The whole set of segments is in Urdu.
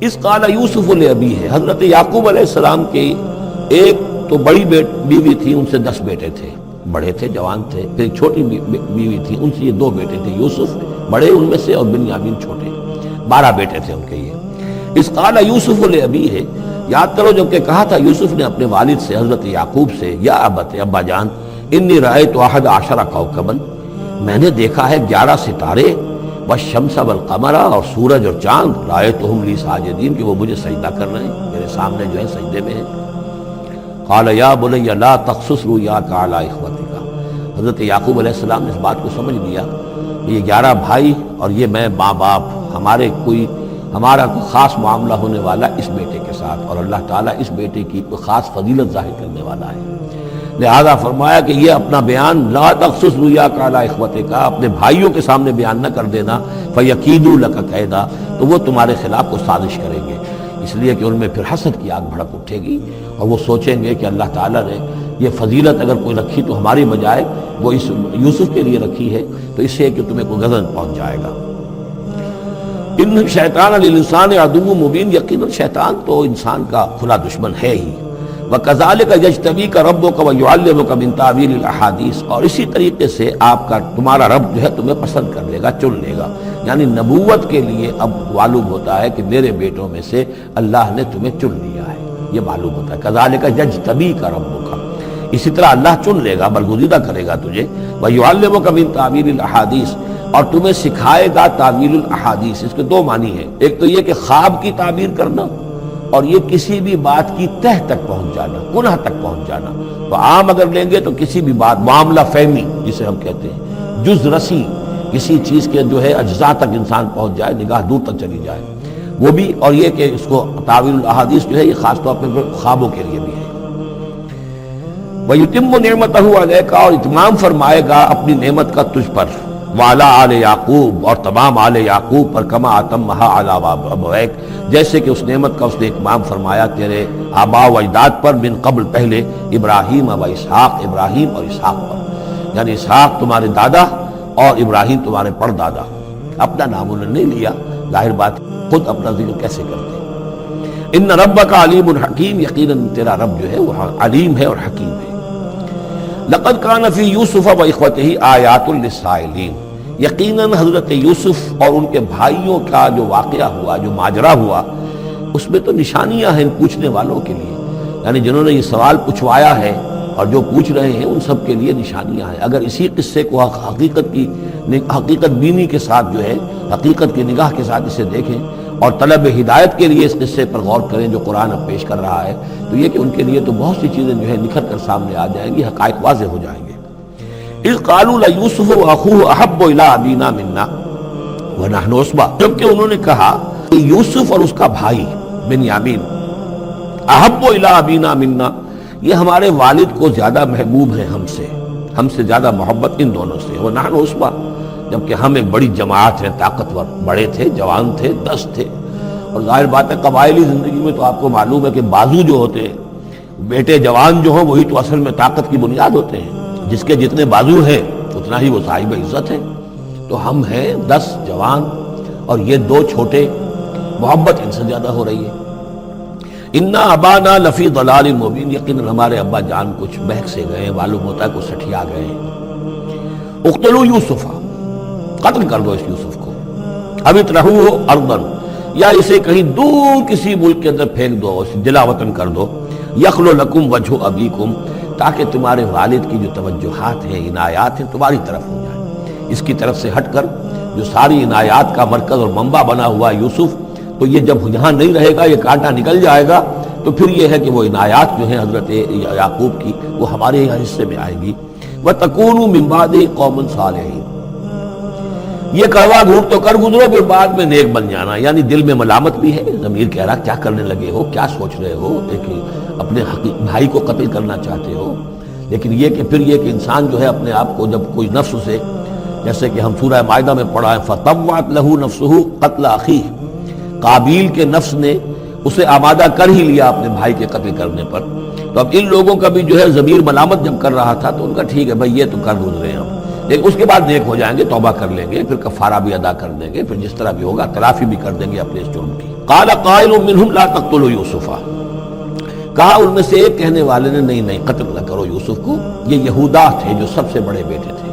اس قال یوسف لابیہ ہے، حضرت یعقوب علیہ السلام کی ایک تو بڑی بیوی تھی، ان سے 10 بیٹے تھے، بڑے تھے، جوان تھے، پھر ایک چھوٹی بیوی تھی، ان سے یہ 2 بیٹے تھے، یوسف بڑے ان میں سے اور بنیامین چھوٹے، 12 بیٹے تھے ان کے یہ۔ اس قال یوسف لابیہ ہے، یاد کرو جب کہ کہا تھا یوسف نے اپنے والد سے حضرت یعقوب سے، یا ابت، ابا جان، انی رأیت 11 کوكبا، میں نے دیکھا ہے 11 ستارے، والشمس والقمر، اور سورج اور چاند، رأیتهم لی ساجدین، کہ وہ مجھے سجدہ کر رہے ہیں، میرے سامنے جو ہے سجدے میں ہیں۔ قال یا بنی لا تقصص رؤیاک علی اخوتک، حضرت یعقوب علیہ السلام نے اس بات کو سمجھ لیا کہ یہ 11 بھائی اور یہ میں ماں باپ، ہمارا کوئی خاص معاملہ ہونے والا اس بیٹے کے ساتھ، اور اللہ تعالیٰ اس بیٹے کی کوئی خاص فضیلت ظاہر کرنے والا ہے، لہذا فرمایا کہ یہ اپنا بیان لا تقصص رؤیاک علی اخوتک، اپنے بھائیوں کے سامنے بیان نہ کر دینا، فیکیدوا لک کیدا، تو وہ تمہارے خلاف کو سازش کریں گے، اس لیے کہ ان میں پھر حسد کی آگ بھڑک اٹھے گی، اور وہ سوچیں گے کہ اللہ تعالیٰ نے یہ فضیلت اگر کوئی رکھی تو ہماری بجائے وہ اس یوسف کے لیے رکھی ہے، تو اس سے کہ تمہیں کوئی غضب پہنچ جائے گا۔ ان شیطان للانسان عدو مبین، یقیناً شیطان تو انسان کا کھلا دشمن ہے ہی۔ وَكَذَلِكَ يَجْتَبِيكَ رَبُّكَ وَيُعَلِّمُكَ مِن تَأْوِيلِ الْأَحَادِيثِ، اور اسی طریقے سے تمہارا رب جو ہے تمہیں پسند کر لے گا، چن لے گا، یعنی نبوت کے لیے اب معلوم ہوتا ہے کہ میرے بیٹوں میں سے اللہ نے تمہیں چن لیا ہے، یہ معلوم ہوتا ہے۔ كَذَلِكَ يَجْتَبِيكَ رَبُّكَ، اسی طرح اللہ چن لے گا، برگزیدہ کرے گا تجھے، وَيُعَلِّمُكَ مِن تَأْوِيلِ الْأَحَادِيثِ، اور تمہیں سکھائے گا تعویل الاحادیث۔ اس کے 2 معنی ہیں، ایک تو یہ کہ خواب کی تعبیر کرنا، اور یہ کسی بھی بات کی تہ تک پہنچ جانا، کنہ تک پہنچ جانا۔ تو عام اگر لیں گے تو کسی بھی بات، معاملہ فہمی جسے ہم کہتے ہیں، جز رسی، کسی چیز کے جو ہے اجزاء تک انسان پہنچ جائے، نگاہ دور تک چلی جائے، وہ بھی، اور یہ کہ اس کو تعویل الاحادیث جو ہے یہ خاص طور پر خوابوں کے لیے بھی ہے۔ وَيُتِمُّ نِعْمَتَهُ عَلَيْكَ، اور اتمام فرمائے گا اپنی نعمت کا تجھ پر، وعلی آل یعقوب، اور تمام آل یعقوب پر، کما اتمھا علی ابویک، جیسے کہ اس نعمت کا اس نے اتمام فرمایا تیرے آباء و اجداد پر، من قبل پہلے، ابراہیم و اسحاق، ابراہیم اور اسحاق پر، یعنی اسحاق تمہارے دادا اور ابراہیم تمہارے پردادا۔ اپنا نام انہوں نے نہیں لیا، ظاہر بات خود اپنا ذکر کیسے کرتے۔ ان ربک علیم حکیم، یقیناً تیرا رب جو ہے وہ علیم ہے اور حکیم ہے۔ لقد کان فی یوسف و اخوتہ آیات للسائلین، یقیناً حضرت یوسف اور ان کے بھائیوں کا جو واقعہ ہوا، جو ماجرا ہوا، اس میں تو نشانیاں ہیں پوچھنے والوں کے لیے، یعنی جنہوں نے یہ سوال پوچھوایا ہے اور جو پوچھ رہے ہیں ان سب کے لیے نشانیاں ہیں۔ اگر اسی قصے کو حقیقت بینی کے ساتھ جو ہے، حقیقت کی نگاہ کے ساتھ اسے دیکھیں اور طلب ہدایت کے لیے اس قصے پر غور کریں جو قرآن اب پیش کر رہا ہے، تو یہ کہ ان کے لیے تو بہت سی چیزیں جو ہے نکھر کر سامنے آ جائیں گی، حقائق واضح ہو جائیں گے۔ اذ قالوا لیوسف واخوہ احب الی ابینا منا ونحن عصبہ، جبکہ انہوں نے کہا کہ یوسف اور اس کا بھائی بنیامین احب الی ابینا منا، یہ ہمارے والد کو زیادہ محبوب ہیں ہم سے زیادہ محبت ان دونوں سے، ونحن عصبہ، جبکہ ہم ایک بڑی جماعت ہیں، طاقتور، بڑے تھے، جوان تھے، 10 تھے، اور ظاہر بات ہے قبائلی زندگی میں تو آپ کو معلوم ہے کہ بازو جو ہوتے ہیں، بیٹے جوان جو ہیں وہی تو اصل میں طاقت کی بنیاد ہوتے ہیں، جس کے جتنے بازو ہیں اتنا ہی وہ صاحب عزت ہے۔ تو ہم ہیں 10 جوان اور یہ 2 چھوٹے، محبت ان سے زیادہ ہو رہی ہے۔ انا ابانا لفی ضلال مبین، یقیناً ہمارے ابا جان کچھ بہک سے گئے، معلوم ہوتا ہے کچھ سٹھیا گئے ہیں۔ اقتلوا یوسف، قتل کر دو اس یوسف کو، اب اطرحوہ ارضا، یا اسے کہیں دور کسی ملک کے اندر پھینک دو، اسے جلا وطن کر دو، یخلو لکم وجہ ابیکم، تاکہ تمہارے والد کی جو توجہات ہیں، عنایات ہیں، تمہاری طرف ہو جائیں، اس کی طرف سے ہٹ کر جو ساری عنایات کا مرکز اور منبع بنا ہوا یوسف، تو یہ جب یہاں نہیں رہے گا، یہ کانٹا نکل جائے گا، تو پھر یہ ہے کہ وہ عنایات جو ہیں حضرت یعقوب کی وہ ہمارے حصے میں آئے گی۔ وَتَكُونُوا مِن بَعْدِهِ قَوْمًا صَالِحِينَ، یہ کڑوا گھونٹ تو کر گزرو پھر بعد میں نیک بن جانا، یعنی دل میں ملامت بھی ہے، ضمیر کہہ رہا کیا کرنے لگے ہو، کیا سوچ رہے ہو، ایک اپنے بھائی کو قتل کرنا چاہتے ہو، لیکن یہ کہ پھر یہ کہ انسان جو ہے اپنے آپ کو جب کوئی نفس سے، جیسے کہ ہم سورہ مائدہ میں پڑھا ہے فَطَوَّعَتْ لَهُ نَفْسُهُ قَتْلَ أَخِيهِ، قابیل کے نفس نے اسے آمادہ کر ہی لیا اپنے بھائی کے قتل کرنے پر۔ تو اب ان لوگوں کا بھی جو ہے ضمیر ملامت جب کر رہا تھا تو ان کا ٹھیک ہے بھائی یہ تو کر گزرے ہیں ہم، لیکن اس کے بعد نیک ہو جائیں گے، توبہ کر لیں گے، پھر کفارہ بھی ادا کر دیں گے، پھر جس طرح بھی ہوگا تلافی بھی کر دیں گے اپنے اس جرم کی۔ قال قائل منہم لا تقتلوا یوسف، کہا ان میں سے ایک کہنے والے نے نہیں قتل نہ کرو یوسف کو، یہ یہودا تھے جو سب سے بڑے بیٹے تھے،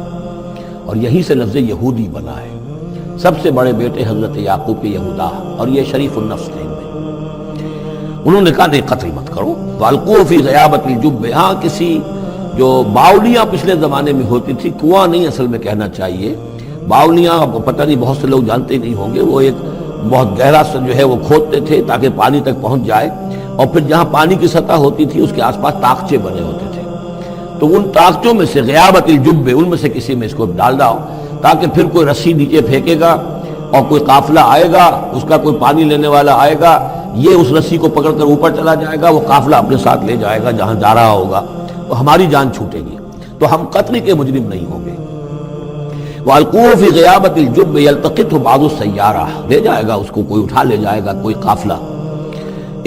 اور یہی سے لفظ یہودی بنا ہے، سب سے بڑے بیٹے حضرت یعقوب کے یہودا، اور یہ شریف النفس تھے ان میں۔ انہوں نے کہا نہیں قتل مت کرو، والقوا فی غیابۃ الجب، ہاں کسی جو باولیاں پچھلے زمانے میں ہوتی تھی، کنواں نہیں اصل میں کہنا چاہیے، باولیاں پتہ نہیں بہت سے لوگ جانتے نہیں ہوں گے، وہ ایک بہت گہرا سا جو ہے وہ کھودتے تھے تاکہ پانی تک پہنچ جائے، اور پھر جہاں پانی کی سطح ہوتی تھی اس کے آس پاس طاقچے بنے ہوتے تھے، تو ان طاقچوں میں سے غیابۃ الجب، ان میں سے کسی میں اس کو ڈال داؤ تاکہ پھر کوئی رسی نیچے پھینکے گا اور کوئی قافلہ آئے گا، اس کا کوئی پانی لینے والا آئے گا، یہ اس رسی کو پکڑ کر اوپر چلا جائے گا، وہ قافلہ اپنے ساتھ لے جائے گا جہاں جا رہا ہوگا، تو ہماری جان چھوٹے گی، تو ہم قتل کے مجرم نہیں ہوں گے۔ وَالْقُوهُ فِي غِيَابَةِ الْجُبِّ يَلْتَقِطْهُ بَعْضُ السَّيَّارَةِ، لے جائے گا اس کو، کوئی اٹھا لے جائے گا، کوئی قافلہ۔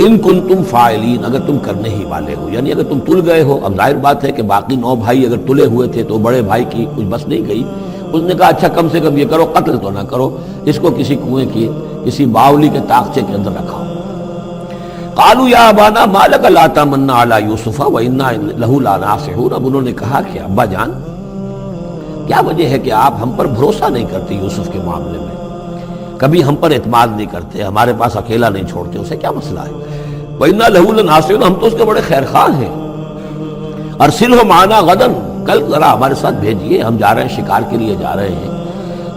ان کنتم فاعلین، اگر تم کرنے ہی والے ہو، یعنی اگر تم تل گئے ہو، اب ظاہر بات ہے کہ باقی 9 بھائی اگر تلے ہوئے تھے تو بڑے بھائی کی کچھ بس نہیں گئی، اس نے کہا اچھا کم سے کم یہ کرو، قتل تو نہ کرو، اس کو کسی کنویں کی کسی باولی کے طاقچے کے اندر رکھاؤ۔ قالوا یا ابانا ما لک لا تمنا علی یوسف وانا لہ لناصحون، اب انہوں نے کہا کہ ابا جان کیا وجہ ہے کہ آپ ہم پر بھروسہ نہیں کرتے یوسف کے معاملے میں، کبھی ہم پر اعتماد نہیں کرتے، ہمارے پاس اکیلا نہیں چھوڑتے، اسے کیا مسئلہ ہے؟ وَإِنَّا لَهُ لَنَاصِحُونَ، ہم تو اس کے بڑے خیر خواہ ہیں۔ أَرْسِلْهُ مَعَنَا غَدًا، کل ذرا ہمارے ساتھ بھیجیے، ہم جا رہے ہیں شکار کے لیے جا رہے ہیں،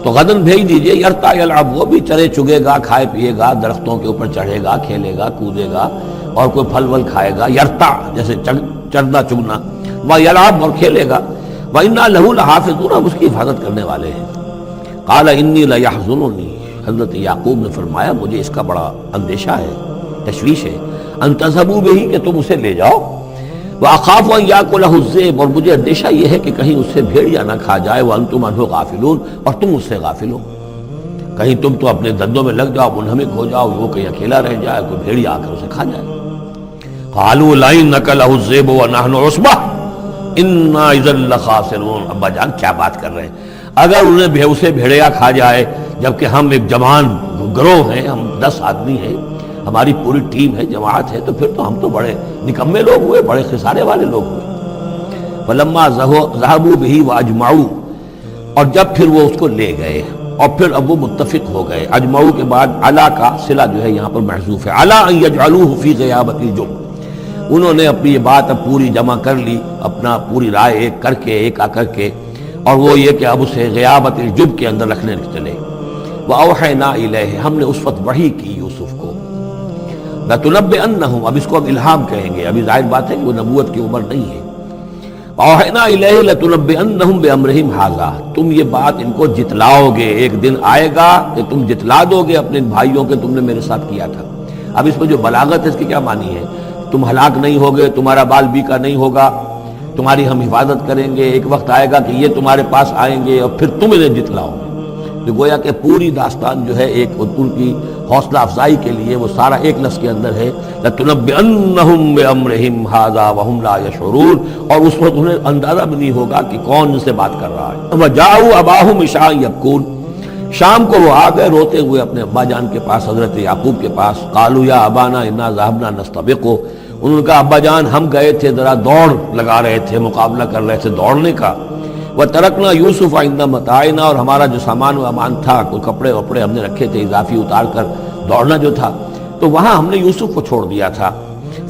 تو غدن بھیج دیجیے، یرتا یلعب، وہ بھی چرے چگے گا، کھائے پیے گا، درختوں کے اوپر چڑھے گا، کھیلے گا، کودے گا، اور کوئی پھل ول کھائے گا، یرتا جیسے چرنا چگنا، وَيَلْعَبْ، اور کھیلے گا، وَإِنَّا لَهُ لَحَافِظُونَ، ہم اس کی حفاظت کرنے والے ہیں۔ قَالَ إِنِّي لَيَحْزُنُنِي، حضرت یعقوب نے فرمایا مجھے اس کا بڑا اندیشہ ہے، تشویش ہے، ان تذهبوا به، کہ تم اسے لے جاؤ، وَأَخَافُ أَن يَأْكُلَهُ الذِّئْبُ، اور مجھے اندیشہ یہ ہے کہ کہیں اس سے بھیڑیا نہ کھا جائے، وَأَنتُمْ عَنْهُ غَافِلُونَ، اور تم اس سے غافل ہو، کہیں تم تو اپنے دندوں میں لگ جاؤ، منہمک ہو جاؤ، وہ کہیں اکیلا رہ جائے، کوئی بھیڑیا آ کر اسے کھا جائے۔ قَالُوا لَئِن أَكَلَهُ الذِّئْبُ وَنَحْنُ عُصْبَةٌ إِنَّا إِذًا لَخَاسِرُونَ، ابا جان کیا بات کر رہے ہیں، اگر انہیں اسے بھیڑیا کھا جائے جبکہ ہم ایک جوان گروہ ہیں، ہم 10 آدمی ہیں، ہماری پوری ٹیم ہے، جماعت ہے، تو پھر تو ہم تو بڑے نکمے لوگ ہوئے، بڑے خسارے والے لوگ ہوئے۔ فَلَمَّا ذَهَبُوا بِهِ وَأَجْمَعُوا، اور جب پھر وہ اس کو لے گئے اور پھر اب وہ متفق ہو گئے، اجمعو کے بعد علا کا صلہ جو ہے یہاں پر محذوف ہے، علا ان یجعلوہ فی غیابۃ الجب، انہوں نے اپنی یہ بات اب پوری جمع کر لی، اپنا پوری رائے ایک کر کے، ایک آ کر کے، اور وہ یہ کہ اب اسے غیابۃ الجب کے اندر رکھنے چلے۔ وَأَوْحَيْنَا إِلَيْهِ، ہم نے اس وقت وحی کی یوسف کو، لَتُنَبِّئَنَّهُمْ، اب اس کو اب الہام کہیں گے، ابھی ظاہر بات ہے کہ وہ نبوت کی عمر نہیں ہے۔ وَأَوْحَيْنَا إِلَيْهِ لَتُنَبِّئَنَّهُمْ بِأَمْرِهِمْ هَٰذَا، تم یہ بات ان کو جتلاؤ گے، ایک دن آئے گا کہ تم جتلا دو گے اپنے بھائیوں کے تم نے میرے ساتھ کیا تھا۔ اب اس میں جو بلاغت ہے اس کی کیا معنی ہے؟ تم ہلاک نہیں ہوگے، تمہارا بال بیکا نہیں ہوگا، تمہاری ہم حفاظت کریں گے، ایک وقت آئے گا کہ یہ تمہارے پاس آئیں گے اور پھر تم انہیں جتلاؤ گے۔ تو گویا کہ پوری داستان جو ہے ایک ان کی حوصلہ افزائی کے لیے وہ سارا ایک لفظ کے اندر ہے، لَتُنَبِّئَنَّهُمْ بِأَمْرِهِمْ هَٰذَا وَهُمْ لَا يَشْعُرُونَ، اور اس وقت انہیں اندازہ بھی نہیں ہوگا کہ کون ان سے بات کر رہا ہے۔ وَجَاءُوا أَبَاهُمْ عِشَاءً يَبْكُونَ، شام کو وہ آ گئے روتے ہوئے اپنے ابا جان کے پاس، حضرت یعقوب کے پاس۔ قَالُوا يَا أَبَانَا إِنَّا ذَهَبْنَا نَسْتَبِقُ، انہوں نے کہا ابا جان ہم گئے تھے ذرا دوڑ لگا رہے تھے، مقابلہ کر رہے تھے دوڑنے کا۔ وَتَرَكْنَا يُوسُفَ عِندَ مَتَاعِنَا، اور ہمارا جو سامان و امان تھا، کوئی کپڑے وپڑے ہم نے رکھے تھے اضافی اتار کر دوڑنا جو تھا، تو وہاں ہم نے یوسف کو چھوڑ دیا تھا۔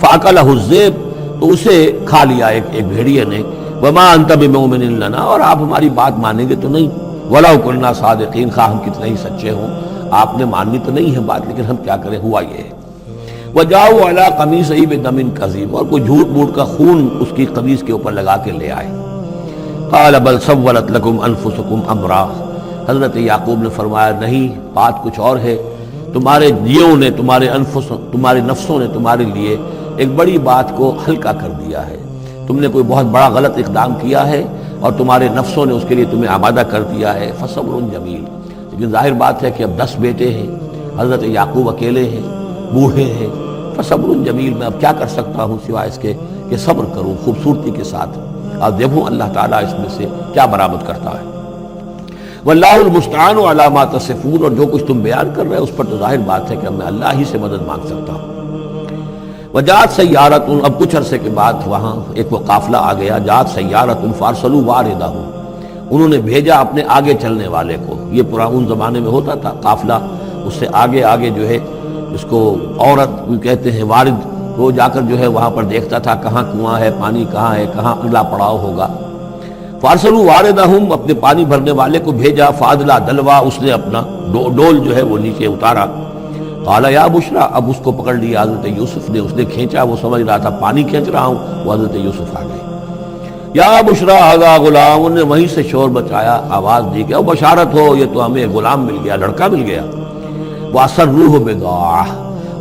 فَأَكَلَهُ الذِّئْبُ، تو اسے کھا لیا ایک بھیڑیے نے۔ وَمَا أَنْتَ بِمُؤْمِنٍ لَنَا، اور آپ ہماری بات مانیں گے تو نہیں، وَلَوْ كُنَّا صَادِقِينَ، خواہ ہم کتنے ہی سچے ہوں، آپ نے ماننی تو نہیں ہے بات، لیکن ہم کیا کریں، ہوا یہ ہے۔ وَجَاءُوا عَلَىٰ قَمِيصِهِ بِدَمٍ كَذِيبٍ، اور کوئی جھوٹ موٹ کا خون اس کی قمیص کے اوپر لگا کے لے آئے۔ قَالَ بَلْ سَوَّلَتْ لَكُمْ أَنفُسُكُمْ أَمْرًا، حضرت یعقوب نے فرمایا نہیں، بات کچھ اور ہے، تمہارے دیوں نے، تمہارے نفسوں نے تمہارے لیے ایک بڑی بات کو ہلکا کر دیا ہے، تم نے کوئی بہت بڑا غلط اقدام کیا ہے اور تمہارے نفسوں نے اس کے لیے تمہیں آمادہ کر دیا ہے۔ فَصَبْرٌ جَمِيلٌ، لیکن ظاہر بات ہے کہ اب 10 بیٹے ہیں، حضرت یعقوب اکیلے ہیں، بوڑھے ہیں، فَصَبْرٌ جَمِيلٌ، میں اب کیا کر سکتا ہوں سوائے اس کے کہ صبر کروں خوبصورتی کے ساتھ، اور دیکھوں اللہ تعالیٰ اس میں سے کیا برآمد کرتا ہے۔ واللہ المستعان علی ما تصفون، اور جو کچھ تم بیان کر رہے ہو اس پر تو ظاہر بات ہے کہ میں اللہ ہی سے مدد مانگ سکتا ہوں۔ وجاءت سیارۃ، اب کچھ عرصے کے بعد وہاں ایک وہ قافلہ آ گیا، جاءت سیارۃ فارسلوا واردہم، انہوں نے بھیجا اپنے آگے چلنے والے کو۔ یہ پرانے زمانے میں ہوتا تھا قافلہ، اس سے آگے آگے جو ہے اس کو عورت کہتے ہیں، وارد، وہ جا کر جو ہے وہاں پر دیکھتا تھا کہاں کنواں ہے، پانی کہاں ہے، کہاں اگلا پڑاؤ ہوگا۔ فارسلوا واردہم، اپنے پانی بھرنے والے کو بھیجا، فادلا دلوا، اس نے اپنا ڈول جو ہے وہ نیچے اتارا۔ قال یا بشرا، اب اس کو پکڑ لیا حضرت یوسف نے، اس نے کھینچا، وہ سمجھ رہا تھا پانی کھینچ رہا ہوں، وہ حضرت یوسف آ گئے۔ یا بشرا ھذا غلام، انہوں نے وہیں سے شور بچایا، آواز دی کہ او بشارت ہو، یہ تو ہمیں غلام مل گیا، لڑکا مل گیا۔ وَأَسَرُّوهُ بِضَاعَةً،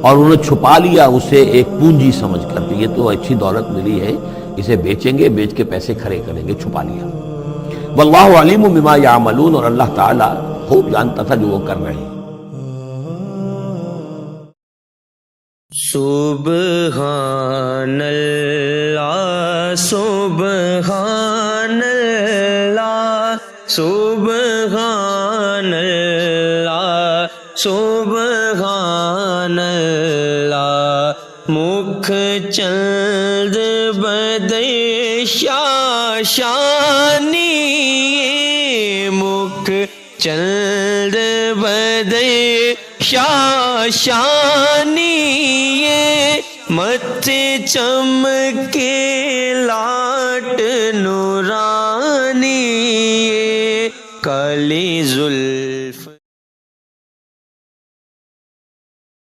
اور انہوں نے چھپا لیا اسے ایک پونجی سمجھ کر کہ یہ تو اچھی دولت ملی ہے، اسے بیچیں گے، بیچ کے پیسے کھڑے کریں گے، چھپا لیا۔ واللہ علیم بما یعملون، اور اللہ تعالیٰ خوب جانتا تھا جو وہ کر رہے ہیں۔ سبحان اللہ سبحان اللہ سبحان اللہ سبحان اللہ، مکھ چند بدے شاشانی، مکھ چند بدے شاشانی، متھے چمکے لاٹ نورانی۔